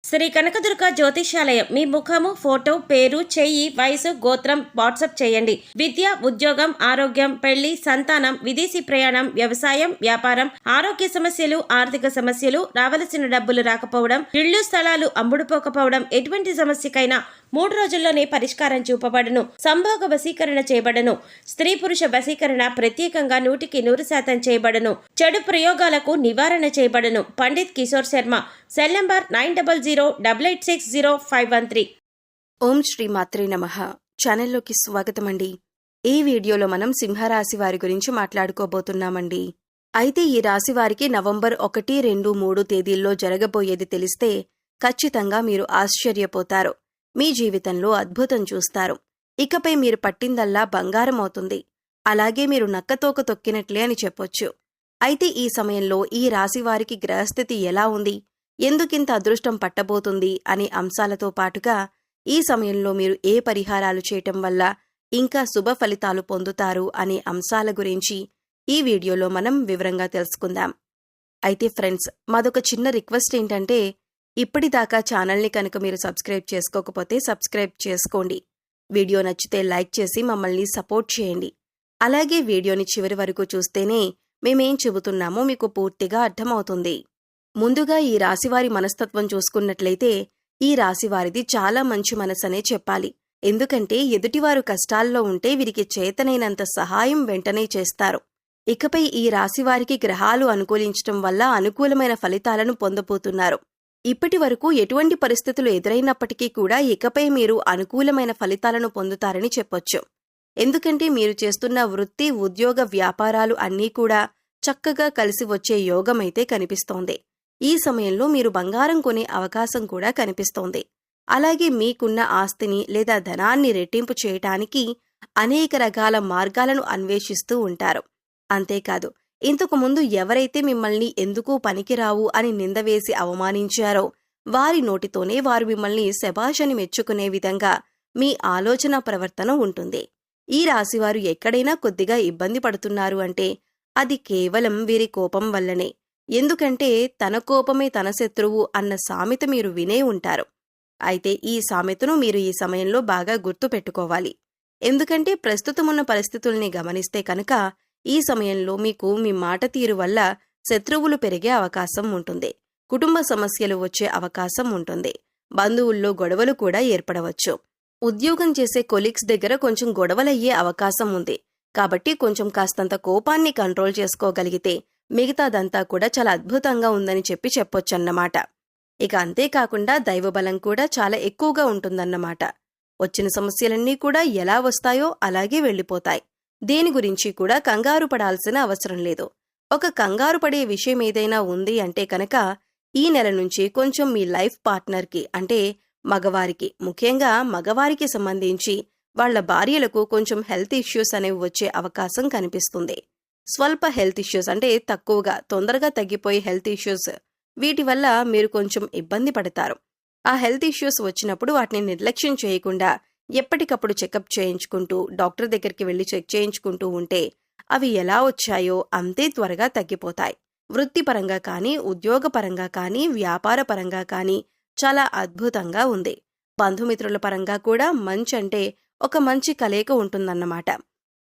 శ్రీ కనకదుర్గ జ్యోతిష్యాలయం మీ ముఖము ఫోటో పేరు చెయ్యి వయసు గోత్రం వాట్సాప్ చేయండి. విద్య ఉద్యోగం ఆరోగ్యం పెళ్లి సంతానం విదేశీ ప్రయాణం వ్యవసాయం వ్యాపారం ఆరోగ్య సమస్యలు ఆర్థిక సమస్యలు రావలసిన డబ్బులు రాకపోవడం ఇళ్లు స్థలాలు అమ్ముడుపోకపోవడం ఎటువంటి సమస్యకైనా 3 రోజుల్లోనే పరిష్కారం చూపబడును. సంభోగ వశీకరణ చేయబడను. స్త్రీ పురుష వశీకరణ ప్రత్యేకంగా 100% చేయబడను. చెడు ప్రయోగాలకు నివారణ చేయబడను. పండిత్ కిషోర్ శర్మ. Cell number 9008860513. ఓం శ్రీ మాత్రే నమః. ఛానల్లోకి స్వాగతమండి. ఈ వీడియోలో మనం సింహరాశి వారి గురించి మాట్లాడుకోబోతున్నామండి. అయితే ఈ రాశి వారికి నవంబర్ 1, 2, 3 తేదీల్లో జరగబోయేది తెలిస్తే ఖచ్చితంగా మీరు ఆశ్చర్యపోతారు. మీ జీవితంలో అద్భుతం చూస్తారు. ఇకపై మీరు పట్టిందల్లా బంగారం అవుతుంది. అలాగే మీరు నక్కతోక తొక్కినట్లే అని చెప్పొచ్చు. అయితే ఈ సమయంలో ఈ రాశి వారికి గ్రహస్థితి ఎలా ఉంది, ఎందుకింత అదృష్టం పట్టబోతుంది అనే అంశాలతో పాటుగా ఈ సమయంలో మీరు ఏ పరిహారాలు చేయటం వల్ల ఇంకా శుభ ఫలితాలు పొందుతారు అనే అంశాల గురించి ఈ వీడియోలో మనం వివరంగా తెలుసుకుందాం. అయితే ఫ్రెండ్స్, మాదొక చిన్న రిక్వెస్ట్ ఏంటంటే, ఇప్పటిదాకా ఛానల్ని కనుక మీరు సబ్స్క్రైబ్ చేసుకోకపోతే సబ్స్క్రైబ్ చేసుకోండి. వీడియో నచ్చితే లైక్ చేసి మమ్మల్ని సపోర్ట్ చేయండి. అలాగే వీడియోని చివరి వరకు చూస్తేనే మేమేం చెబుతున్నామో మీకు పూర్తిగా అర్థమవుతుంది. ముందుగా ఈ రాశివారి మనస్తత్వం చూసుకున్నట్లయితే ఈ రాశివారిది చాలా మంచి మనసనే చెప్పాలి. ఎందుకంటే ఎదుటివారు కష్టాల్లో ఉంటే వీరికి చేతనైనంత సహాయం వెంటనే చేస్తారు. ఇకపై ఈ రాశివారికి గ్రహాలు అనుకూలించటం వల్ల అనుకూలమైన ఫలితాలను పొందబోతున్నారు. ఇప్పటి వరకు ఎటువంటి పరిస్థితులు ఎదురైనప్పటికీ కూడా ఇకపై మీరు అనుకూలమైన ఫలితాలను పొందుతారని చెప్పొచ్చు. ఎందుకంటే మీరు చేస్తున్న వృత్తి ఉద్యోగ వ్యాపారాలు అన్నీ కూడా చక్కగా కలిసి వచ్చే యోగమైతే కనిపిస్తోంది. ఈ సమయంలో మీరు బంగారం కొనే అవకాశం కూడా కనిపిస్తోంది. అలాగే మీకున్న ఆస్తిని లేదా ధనాన్ని రెట్టింపు చేయటానికి అనేక రకాల మార్గాలను అన్వేషిస్తూ ఉంటారు. అంతేకాదు, ఇంతకు ముందు ఎవరైతే మిమ్మల్ని ఎందుకు పనికిరావు అని నిందవేసి అవమానించారో వారి నోటితోనే వారు మిమ్మల్ని శభాషని మెచ్చుకునే విధంగా మీ ఆలోచన ప్రవర్తన ఉంటుంది. ఈ రాశివారు ఎక్కడైనా కొద్దిగా ఇబ్బంది పడుతున్నారు అంటే అది కేవలం వీరి కోపం వల్లనే. ఎందుకంటే తన కోపమే తన శత్రువు అన్న సామెత మీరు వినే ఉంటారు. అయితే ఈ సామెతను మీరు ఈ సమయంలో బాగా గుర్తు పెట్టుకోవాలి. ఎందుకంటే ప్రస్తుతమున్న పరిస్థితుల్ని గమనిస్తే కనుక ఈ సమయంలో మీకు మీ మాట తీరు వల్ల శత్రువులు పెరిగే అవకాశం ఉంటుంది. కుటుంబ సమస్యలు వచ్చే అవకాశం ఉంటుంది. బంధువుల్లో గొడవలు కూడా ఏర్పడవచ్చు. ఉద్యోగం చేసే కొలీగ్స్ దగ్గర కొంచెం గొడవలయ్యే అవకాశం ఉంది. కాబట్టి కొంచెం కాస్తంత కోపాన్ని కంట్రోల్ చేసుకోగలిగితే మిగతాదంతా కూడా చాలా అద్భుతంగా ఉందని చెప్పొచ్చన్నమాట. ఇక అంతేకాకుండా దైవబలం కూడా చాలా ఎక్కువగా ఉంటుందన్నమాట. వచ్చిన సమస్యలన్నీ కూడా ఎలా వస్తాయో అలాగే వెళ్ళిపోతాయి. దేని గురించి కూడా కంగారు పడాల్సిన అవసరం లేదు. ఒక కంగారు పడే విషయం ఏదైనా ఉంది అంటే కనుక ఈ నెల నుంచి కొంచెం మీ లైఫ్ పార్ట్నర్కి అంటే మగవారికి, ముఖ్యంగా మగవారికి సంబంధించి వాళ్ల భార్యలకు కొంచెం హెల్త్ ఇష్యూస్ అనేవి వచ్చే అవకాశం కనిపిస్తుంది. స్వల్ప హెల్త్ ఇష్యూస్ అంటే తక్కువగా తొందరగా తగ్గిపోయే హెల్త్ ఇష్యూస్, వీటి వల్ల మీరు కొంచెం ఇబ్బంది పడతారు. ఆ హెల్త్ ఇష్యూస్ వచ్చినప్పుడు వాటిని నిర్లక్ష్యం చేయకుండా ఎప్పటికప్పుడు చెకప్ చేయించుకుంటూ డాక్టర్ దగ్గరికి వెళ్లి చెక్ చేయించుకుంటూ ఉంటే అవి ఎలా వచ్చాయో అంతే త్వరగా తగ్గిపోతాయి. వృత్తిపరంగా కానీ ఉద్యోగపరంగా కానీ వ్యాపార పరంగా కానీ చాలా అద్భుతంగా ఉంది. బంధుమిత్రుల పరంగా కూడా మంచి ఒక మంచి కలయిక ఉంటుందన్నమాట.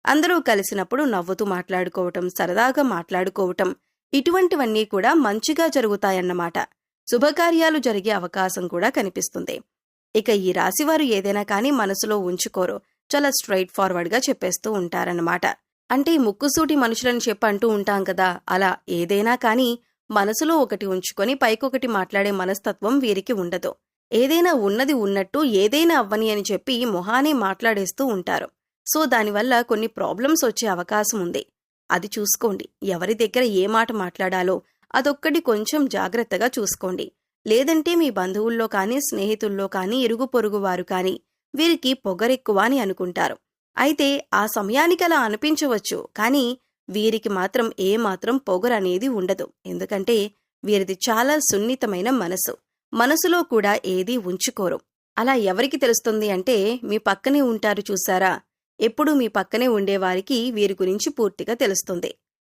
అందరూ కలిసినప్పుడు నవ్వుతూ మాట్లాడుకోవటం, సరదాగా మాట్లాడుకోవటం, ఇటువంటివన్నీ కూడా మంచిగా జరుగుతాయన్నమాట. శుభకార్యాలు జరిగే అవకాశం కూడా కనిపిస్తుంది. ఇక ఈ రాశివారు ఏదైనా కానీ మనసులో ఉంచుకోరు. చాలా స్ట్రైట్ ఫార్వర్డ్గా చెప్పేస్తూ ఉంటారన్నమాట. అంటే ముక్కుసూటి మనుషులని అంటూ ఉంటాం కదా, అలా ఏదైనా కానీ మనసులో ఒకటి ఉంచుకొని పైకొకటి మాట్లాడే మనస్తత్వం వీరికి ఉండదు. ఏదైనా ఉన్నది ఉన్నట్టు ఏదైనా అవ్వని అని చెప్పి మొహానే మాట్లాడేస్తూ ఉంటారు. సో దానివల్ల కొన్ని ప్రాబ్లమ్స్ వచ్చే అవకాశం ఉంది. అది చూసుకోండి. ఎవరి దగ్గర ఏ మాట మాట్లాడాలో అదొక్కటి కొంచెం జాగ్రత్తగా చూసుకోండి. లేదంటే మీ బంధువుల్లో కానీ స్నేహితుల్లో కానీ ఇరుగు పొరుగు వారు కానీ వీరికి పొగరెక్కువ అని అనుకుంటారు. అయితే ఆ సమయానికి అలా అనిపించవచ్చు, కానీ వీరికి మాత్రం ఏమాత్రం పొగరనేది ఉండదు. ఎందుకంటే వీరిది చాలా సున్నితమైన మనసులో కూడా ఏదీ ఉంచుకోరు. అలా ఎవరికి తెలుస్తుంది అంటే మీ పక్కనే ఉంటారు చూసారా, ఎప్పుడూ మీ పక్కనే ఉండేవారికి వీరి గురించి పూర్తిగా తెలుస్తుంది.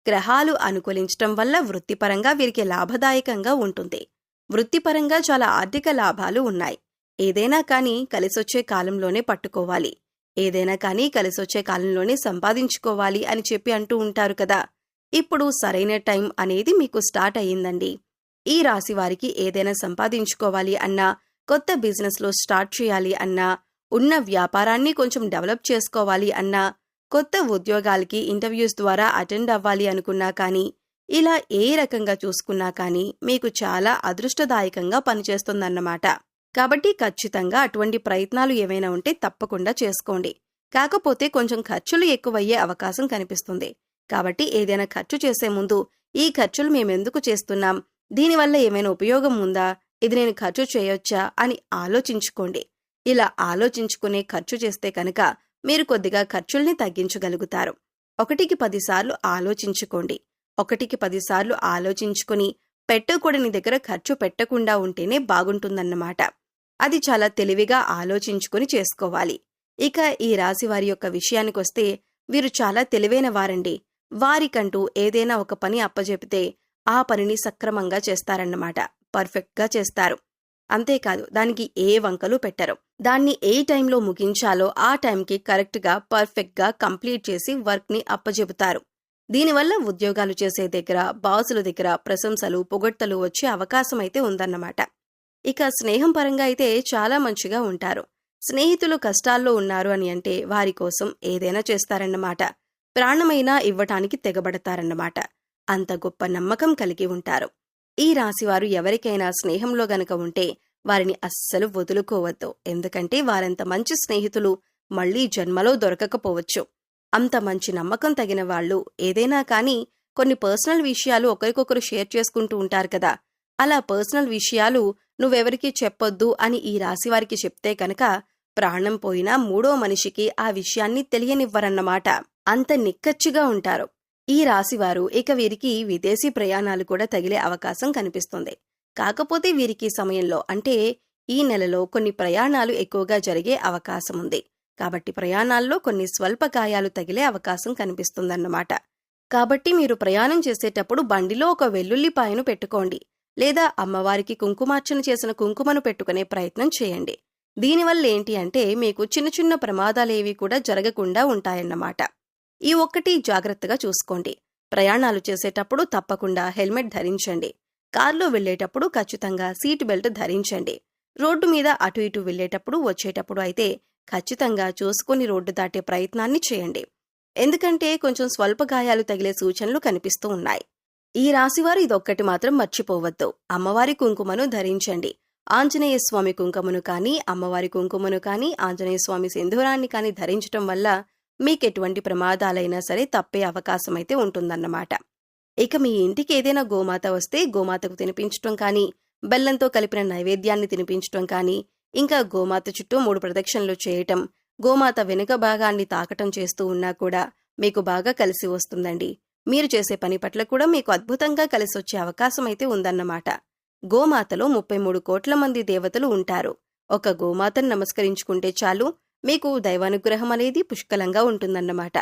గ్రహాలు అనుకూలించటం వల్ల వృత్తిపరంగా వీరికి లాభదాయకంగా ఉంటుంది. వృత్తిపరంగా చాలా ఆర్థిక లాభాలు ఉన్నాయి. ఏదైనా కానీ కలిసొచ్చే కాలంలోనే పట్టుకోవాలి, ఏదైనా కానీ కలిసొచ్చే కాలంలోనే సంపాదించుకోవాలి అని చెప్పి అంటూ ఉంటారు కదా. ఇప్పుడు సరైన టైం అనేది మీకు స్టార్ట్ అయ్యిందండి. ఈ రాశి వారికి ఏదైనా సంపాదించుకోవాలి అన్నా, కొత్త బిజినెస్లో స్టార్ట్ చేయాలి అన్నా, ఉన్న వ్యాపారాన్ని కొంచెం డెవలప్ చేసుకోవాలి అన్నా, కొత్త ఉద్యోగాలకి ఇంటర్వ్యూస్ ద్వారా అటెండ్ అవ్వాలి అనుకున్నా కానీ, ఇలా ఏ రకంగా చూసుకున్నా కానీ మీకు చాలా అదృష్టదాయకంగా పనిచేస్తుందన్నమాట. కాబట్టి ఖచ్చితంగా అటువంటి ప్రయత్నాలు ఏవైనా ఉంటే తప్పకుండా చేసుకోండి. కాకపోతే కొంచెం ఖర్చులు ఎక్కువయ్యే అవకాశం కనిపిస్తుంది. కాబట్టి ఏదైనా ఖర్చు చేసే ముందు ఈ ఖర్చులు మేమెందుకు చేస్తున్నాం, దీనివల్ల ఏమైనా ఉపయోగం ఉందా, ఇది నేను ఖర్చు చేయొచ్చా అని ఆలోచించుకోండి. ఇలా ఆలోచించుకునే ఖర్చు చేస్తే కనుక మీరు కొద్దిగా ఖర్చుల్ని తగ్గించగలుగుతారు. 1కి 10 సార్లు ఆలోచించుకోండి. 1కి 10 సార్లు ఆలోచించుకుని పెట్టకూడని దగ్గర ఖర్చు పెట్టకుండా ఉంటేనే బాగుంటుందన్నమాట. అది చాలా తెలివిగా ఆలోచించుకుని చేసుకోవాలి. ఇక ఈ రాశి వారి యొక్క విషయానికొస్తే వీరు చాలా తెలివైన వారండి. వారికంటూ ఏదైనా ఒక పని అప్పజెపితే ఆ పనిని సక్రమంగా చేస్తారన్నమాట. పర్ఫెక్ట్గా చేస్తారు. అంతేకాదు దానికి ఏ వంకలు పెట్టరు. దాన్ని ఏ టైంలో ముగించాలో ఆ టైంకి కరెక్ట్గా పర్ఫెక్ట్గా కంప్లీట్ చేసి వర్క్ని అప్పజెపుతారు. దీనివల్ల ఉద్యోగాలు చేసే దగ్గర, బాసుల దగ్గర ప్రశంసలు, పొగడ్తలు వచ్చే అవకాశం అయితే ఉందన్నమాట. ఇక స్నేహం పరంగా అయితే చాలా మంచిగా ఉంటారు. స్నేహితులు కష్టాల్లో ఉన్నారు అని అంటే వారి కోసం ఏదైనా చేస్తారన్నమాట. ప్రాణమైనా ఇవ్వటానికి తెగబడతారన్నమాట. అంత గొప్ప నమ్మకం కలిగి ఉంటారు. ఈ రాశివారు ఎవరికైనా స్నేహంలో గనక ఉంటే వారిని అస్సలు వదులుకోవద్దు. ఎందుకంటే వారంత మంచి స్నేహితులు మళ్లీ జన్మలో దొరకకపోవచ్చు. అంత మంచి నమ్మకం తగిన వాళ్ళు ఏదైనా కానీ కొన్ని పర్సనల్ విషయాలు ఒకరికొకరు షేర్ చేసుకుంటూ ఉంటారు కదా. అలా పర్సనల్ విషయాలు నువ్వెవరికీ చెప్పొద్దు అని ఈ రాశివారికి చెప్తే కనుక ప్రాణం పోయినా మూడో మనిషికి ఆ విషయాన్ని తెలియనివ్వరన్నమాట. అంత నిక్కచ్చిగా ఉంటారు ఈ రాశివారు. ఇక వీరికి విదేశీ ప్రయాణాలు కూడా తగిలే అవకాశం కనిపిస్తుంది. కాకపోతే వీరికి సమయంలో అంటే ఈ నెలలో కొన్ని ప్రయాణాలు ఎక్కువగా జరిగే అవకాశం ఉంది. కాబట్టి ప్రయాణాల్లో కొన్ని స్వల్ప గాయాలు తగిలే అవకాశం కనిపిస్తుందన్నమాట. కాబట్టి మీరు ప్రయాణం చేసేటప్పుడు బండిలో ఒక వెల్లుల్లిపాయను పెట్టుకోండి, లేదా అమ్మవారికి కుంకుమార్చన చేసిన కుంకుమను పెట్టుకునే ప్రయత్నం చేయండి. దీనివల్ల ఏంటి అంటే మీకు చిన్న చిన్న ప్రమాదాలేవి కూడా జరగకుండా ఉంటాయన్నమాట. ఈ ఒక్కటి జాగ్రత్తగా చూసుకోండి. ప్రయాణాలు చేసేటప్పుడు తప్పకుండా హెల్మెట్ ధరించండి. కార్లో వెళ్లేటప్పుడు ఖచ్చితంగా సీట్ బెల్ట్ ధరించండి. రోడ్డు మీద అటు ఇటు వెళ్లేటప్పుడు వచ్చేటప్పుడు అయితే ఖచ్చితంగా చూసుకుని రోడ్డు దాటే ప్రయత్నాన్ని చేయండి. ఎందుకంటే కొంచెం స్వల్ప గాయాలు తగిలే సూచనలు కనిపిస్తూ ఉన్నాయి. ఈ రాశివారు ఇదొక్కటి మాత్రం మర్చిపోవద్దు. అమ్మవారి కుంకుమను ధరించండి. ఆంజనేయ స్వామి కుంకుమను కానీ, అమ్మవారి కుంకుమను కానీ, ఆంజనేయ స్వామి సింధూరాన్ని కానీ ధరించటం వల్ల మీకెటువంటి ప్రమాదాలైనా సరే తప్పే అవకాశం అయితే ఉంటుందన్నమాట. ఇక మీ ఇంటికి ఏదైనా గోమాత వస్తే గోమాతకు తినిపించటం కానీ, బెల్లంతో కలిపిన నైవేద్యాన్ని తినిపించటం కానీ, ఇంకా గోమాత చుట్టూ 3 ప్రదక్షిణలు చేయటం, గోమాత వెనుక భాగాన్ని తాకటం చేస్తూ ఉన్నా కూడా మీకు బాగా కలిసి వస్తుందండి. మీరు చేసే పని పట్ల కూడా మీకు అద్భుతంగా కలిసొచ్చే అవకాశం అయితే ఉందన్నమాట. గోమాతలో 33 కోట్ల మంది దేవతలు ఉంటారు. ఒక గోమాతను నమస్కరించుకుంటే చాలు, మీకు దైవానుగ్రహం అనేది పుష్కలంగా ఉంటుందన్నమాట.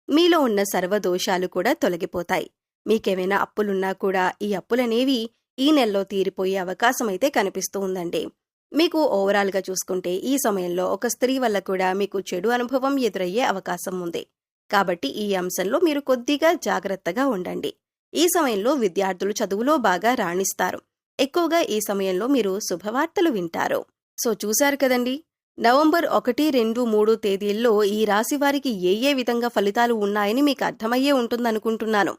మీలో ఉన్న సర్వదోషాలు కూడా తొలగిపోతాయి. మీకేమైనా అప్పులున్నా కూడా ఈ అప్పులనేవి ఈ నెలలో తీరిపోయే అవకాశం అయితే కనిపిస్తూ ఉందండి. మీకు ఓవరాల్గా చూసుకుంటే ఈ సమయంలో ఒక స్త్రీ వల్ల కూడా మీకు చెడు అనుభవం ఎదురయ్యే అవకాశం ఉంది. కాబట్టి ఈ అంశంలో మీరు కొద్దిగా జాగ్రత్తగా ఉండండి. ఈ సమయంలో విద్యార్థులు చదువులో బాగా రాణిస్తారు. ఎక్కువగా ఈ సమయంలో మీరు శుభవార్తలు వింటారు. సో చూశారు కదండి, నవంబర్ 1, 2, 3 తేదీల్లో ఈ రాశి వారికి ఏ విధంగా ఫలితాలు ఉన్నాయని మీకు అర్థమయ్యే ఉంటుందనుకుంటున్నాను.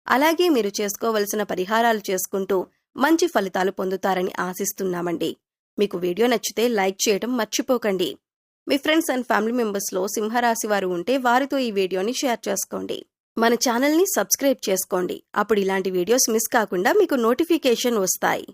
అలాగే మీరు చేసుకోవలసిన పరిహారాలు చేసుకుంటూ మంచి ఫలితాలు పొందుతారని ఆశిస్తున్నామండి. మీకు వీడియో నచ్చితే లైక్ చేయడం మర్చిపోకండి. మీ ఫ్రెండ్స్ అండ్ ఫ్యామిలీ మెంబర్స్లో సింహరాశి వారు ఉంటే వారితో ఈ వీడియోని షేర్ చేసుకోండి. మన ఛానల్ని సబ్స్క్రైబ్ చేసుకోండి. అప్పుడు ఇలాంటి వీడియోస్ మిస్ కాకుండా మీకు నోటిఫికేషన్ వస్తాయి.